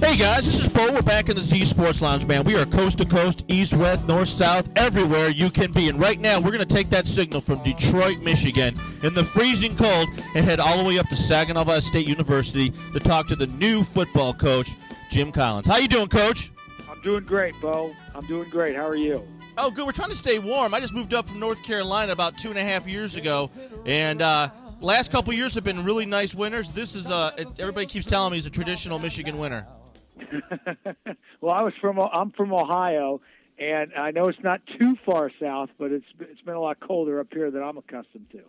Hey guys, this is Bo. We're back in the Z Sports Lounge, man. We are coast to coast, east, west, north, south, everywhere you can be. And right now, we're going to take that signal from Detroit, Michigan, in the freezing cold, and head all the way up to Saginaw Valley State University to talk to the new football coach, Jim Collins. How you doing, Coach? I'm doing great, Bo. I'm doing great. How are you? Oh, good. We're trying to stay warm. I just moved up from North Carolina about 2.5 years ago, and last couple years have been really nice winters. This is everybody keeps telling me it's a traditional Michigan winter. Well, I'm from Ohio, and I know it's not too far south, but it's been a lot colder up here than I'm accustomed to.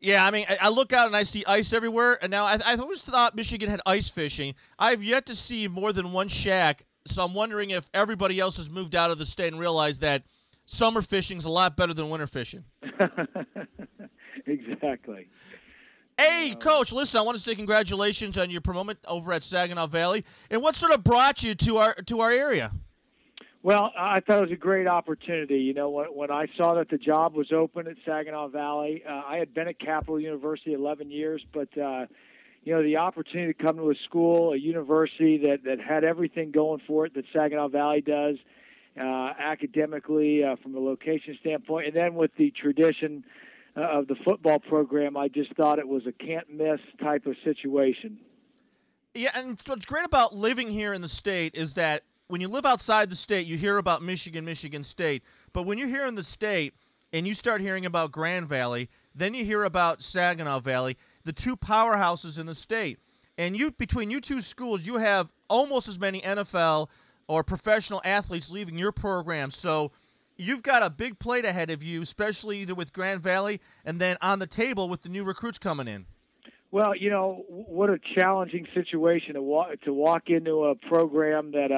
Yeah, I mean, I look out and I see ice everywhere, and now I've always thought Michigan had ice fishing. I've yet to see more than one shack, so I'm wondering if everybody else has moved out of the state and realized that summer fishing's a lot better than winter fishing. Exactly. Hey, Coach, listen, I want to say congratulations on your promotion over at Saginaw Valley. And what sort of brought you to our area? Well, I thought it was a great opportunity. You know, when I saw that the job was open at Saginaw Valley, I had been at Capital University 11 years, but, you know, the opportunity to come to a school, a university that had everything going for it that Saginaw Valley does, academically, from a location standpoint, and then with the tradition of the football program, I just thought it was a can't-miss type of situation. Yeah, and what's great about living here in the state is that when you live outside the state, you hear about Michigan State. But when you're here in the state and you start hearing about Grand Valley, then you hear about Saginaw Valley, the two powerhouses in the state. And between you two schools, you have almost as many NFL or professional athletes leaving your program. So you've got a big plate ahead of you, especially either with Grand Valley and then on the table with the new recruits coming in. Well, you know, what a challenging situation to walk into a program that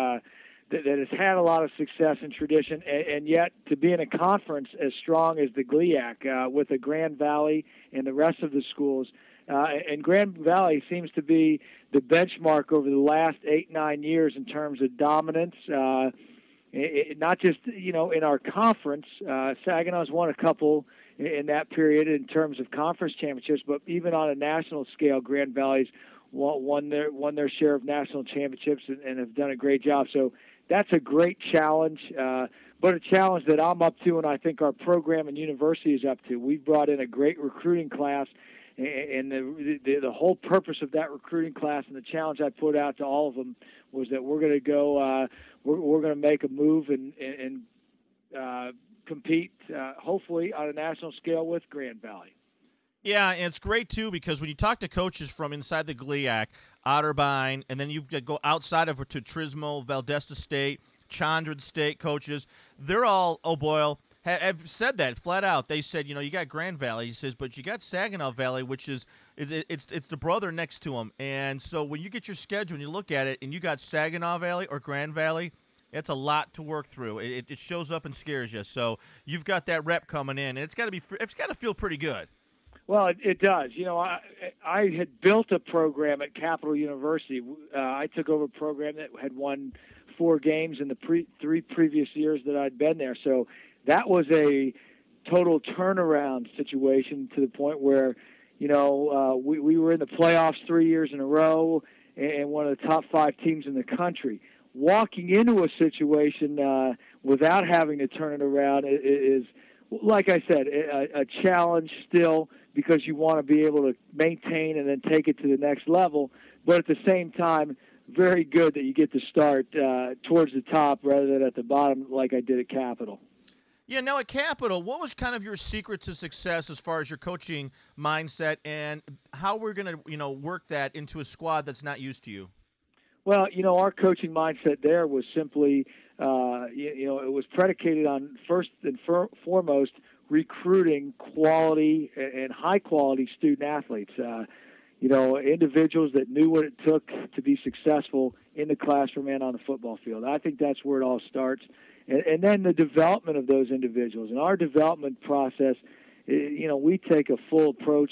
has had a lot of success and tradition, and yet to be in a conference as strong as the GLIAC with the Grand Valley and the rest of the schools. And Grand Valley seems to be the benchmark over the last 8-9 years in terms of dominance. Not just, you know, in our conference. Saginaw's won a couple in that period in terms of conference championships, but even on a national scale, Grand Valley's won their share of national championships and have done a great job. So that's a great challenge, but a challenge that I'm up to and I think our program and university is up to. We've brought in a great recruiting class, and the whole purpose of that recruiting class and the challenge I put out to all of them was that we're going to go, we're going to make a move and compete, hopefully, on a national scale with Grand Valley. Yeah, and it's great, too, because when you talk to coaches from inside the GLIAC, Otterbein, and then you go outside of it to Trismo, Valdosta State, Chandra State coaches, they're all, oh, Boyle, have said that flat out. They said, you know, you got Grand Valley, he says, but you got Saginaw Valley, which is it's the brother next to them. And so when you get your schedule and you look at it, and you got Saginaw Valley or Grand Valley, it's a lot to work through. It shows up and scares you. So you've got that rep coming in, and it's got to feel pretty good. Well, it does. You know, I had built a program at Capital University. I took over a program that had won 4 games in the 3 previous years that I'd been there. So that was a total turnaround situation to the point where, you know, we were in the playoffs 3 years in a row and one of the top 5 teams in the country. Walking into a situation without having to turn it around is, like I said, a challenge still because you want to be able to maintain and then take it to the next level. But at the same time, very good that you get to start towards the top rather than at the bottom like I did at Capital. Yeah, now at Capital, what was kind of your secret to success as far as your coaching mindset and how we're going to, you know, work that into a squad that's not used to you? Well, you know, our coaching mindset there was simply, you know, it was predicated on first and foremost recruiting quality and high-quality student athletes. You know, individuals that knew what it took to be successful in the classroom and on the football field. I think that's where it all starts. And then the development of those individuals. And our development process, you know, we take a full approach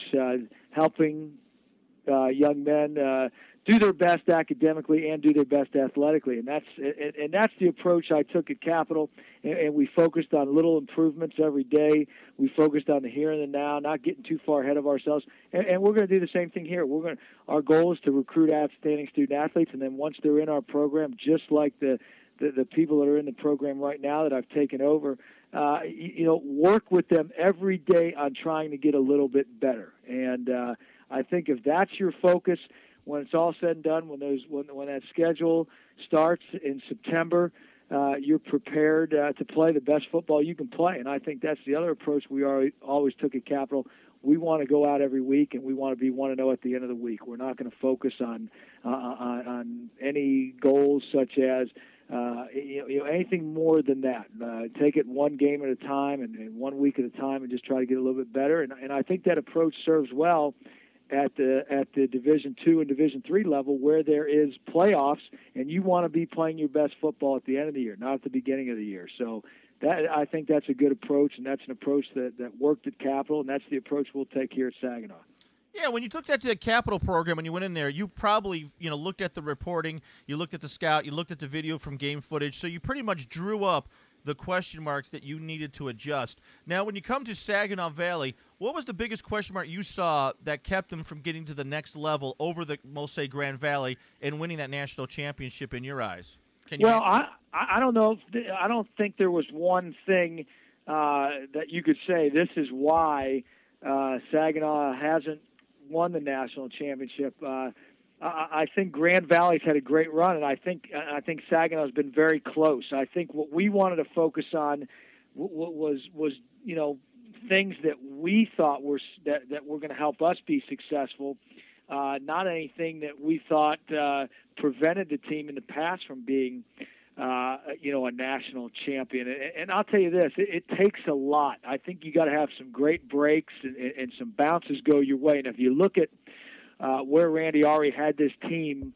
helping young men do their best academically and do their best athletically, and that's the approach I took at Capital. And we focused on little improvements every day. We focused on the here and the now, not getting too far ahead of ourselves. And we're going to do the same thing here. Our goal is to recruit outstanding student athletes, and then once they're in our program, just like the people that are in the program right now that I've taken over, work with them every day on trying to get a little bit better. And I think if that's your focus, when it's all said and done, when that schedule starts in September, you're prepared to play the best football you can play. And I think that's the other approach we always took at Capital. We want to go out every week, and we want to be 1-0 at the end of the week. We're not going to focus on any goals such as anything more than that. Take it one game at a time and 1 week at a time, and just try to get a little bit better. And I think that approach serves well at the Division II and Division III level, where there is playoffs, and you want to be playing your best football at the end of the year, not at the beginning of the year. So I think that's a good approach, and that's an approach that worked at Capital, and that's the approach we'll take here at Saginaw. Yeah, when you looked at the Capital program and you went in there, you probably looked at the reporting, you looked at the scout, you looked at the video from game footage, so you pretty much drew up the question marks that you needed to adjust. Now, when you come to Saginaw Valley, what was the biggest question mark you saw that kept them from getting to the next level over the, we'll say, Grand Valley and winning that national championship in your eyes? Well, I don't know. I don't think there was one thing that you could say this is why Saginaw hasn't won the national championship. I think Grand Valley's had a great run, and I think Saginaw's been very close. I think what we wanted to focus on was things that we thought were going to help us be successful, not anything that we thought prevented the team in the past from being a national champion. And I'll tell you this, it takes a lot. I think you got to have some great breaks and some bounces go your way. And if you look at where Randy Ari had this team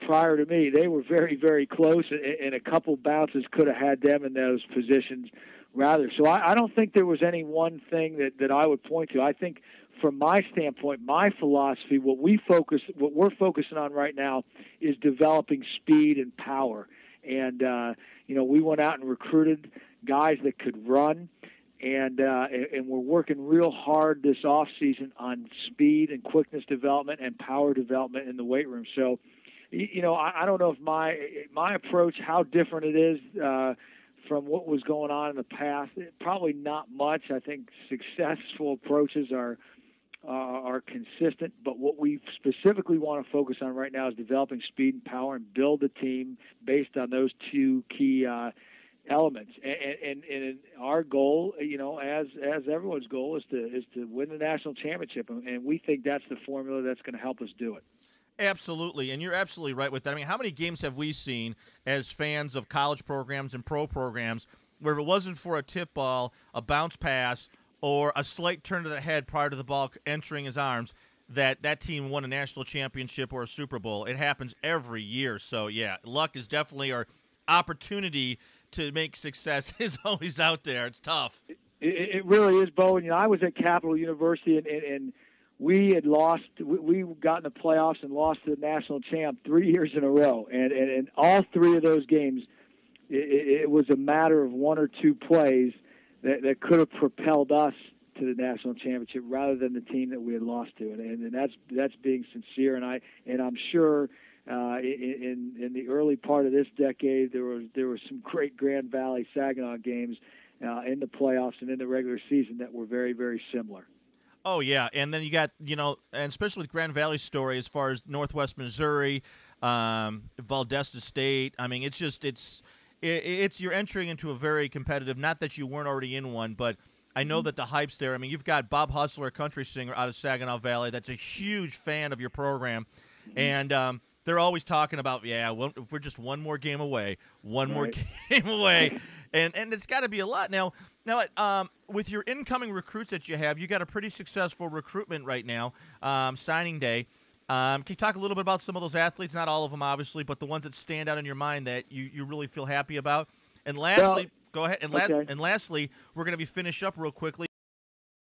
prior to me, they were very, very close, and a couple bounces could have had them in those positions rather. So I don't think there was any one thing that I would point to. I think from my standpoint, my philosophy, what we're focusing on right now is developing speed and power. And, we went out and recruited guys that could run, and we're working real hard this off season on speed and quickness development and power development in the weight room. So, I don't know if my approach, how different it is from what was going on in the past. Probably not much. I think successful approaches are consistent, but what we specifically want to focus on right now is developing speed and power and build a team based on those two key elements. And our goal, as everyone's goal, is to win the national championship, and we think that's the formula that's going to help us do it. Absolutely, and you're absolutely right with that. I mean, how many games have we seen as fans of college programs and pro programs where if it wasn't for a tip ball, a bounce pass, or a slight turn to the head prior to the ball entering his arms, that team won a national championship or a Super Bowl? It happens every year. So, yeah, luck is definitely our opportunity to make success is always out there. It's tough. It really is, Bo. And, I was at Capital University, and we had lost. We got in the playoffs and lost to the national champ 3 years in a row. And all three of those games, it was a matter of one or two plays that could have propelled us to the national championship rather than the team that we had lost to. And that's being sincere. And I'm sure in the early part of this decade there was some great Grand Valley Saginaw games in the playoffs and in the regular season that were very, very similar. Oh, yeah, and then you got, and especially with Grand Valley's story as far as Northwest Missouri, Valdosta State. I mean, it's you're entering into a very competitive, not that you weren't already in one, but I know that the hype's there. I mean, you've got Bob Hustler, a country singer out of Saginaw Valley, that's a huge fan of your program, and they're always talking about, if we're just one more game away, more game away, and it's got to be a lot. Now, with your incoming recruits that you have, you got a pretty successful recruitment right now, signing day. Can you talk a little bit about some of those athletes? Not all of them, obviously, but the ones that stand out in your mind that you really feel happy about. And lastly, go ahead. And lastly, we're going to be finished up real quickly.